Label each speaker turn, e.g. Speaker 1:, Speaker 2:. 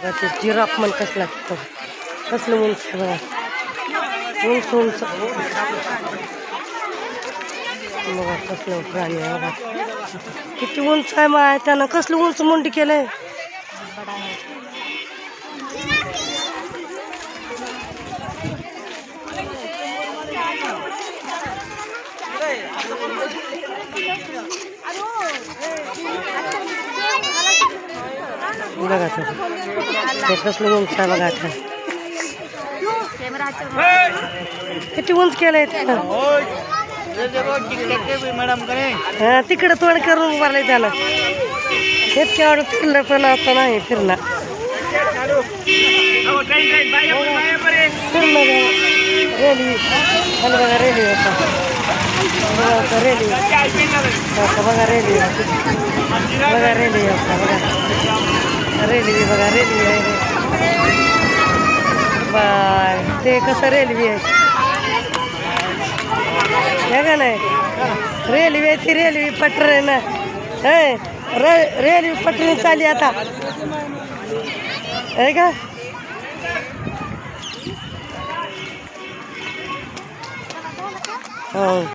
Speaker 1: ते जिराफ मन कसला कसलं उंच बघा उंच उंच बघा कसलं प्राणी आहे बघा किती उंच आहे माय त्यानं कसलं उंच मुंडी केलंय बघा ते कसलं उंच आहे बघा आता किती उंच केलंय त्यानं हा तिकडं तोंड करून उभारलंय त्यानं इतक्या आवडत फिरलं पण आता नाही फिरणार फिरलं रेल्वे आणि बघा रेल्वे होता बघा रेल्वे बघा रेल्वे बघा रेल्वे होता बघा रेल्वे बघा रेल्वे आहे बाय ते कसं रेल्वे आहे हे का नाही रेल्वे ती रेल्वे पटरी ना रेल्वे पटरी चालली आता आहे का हो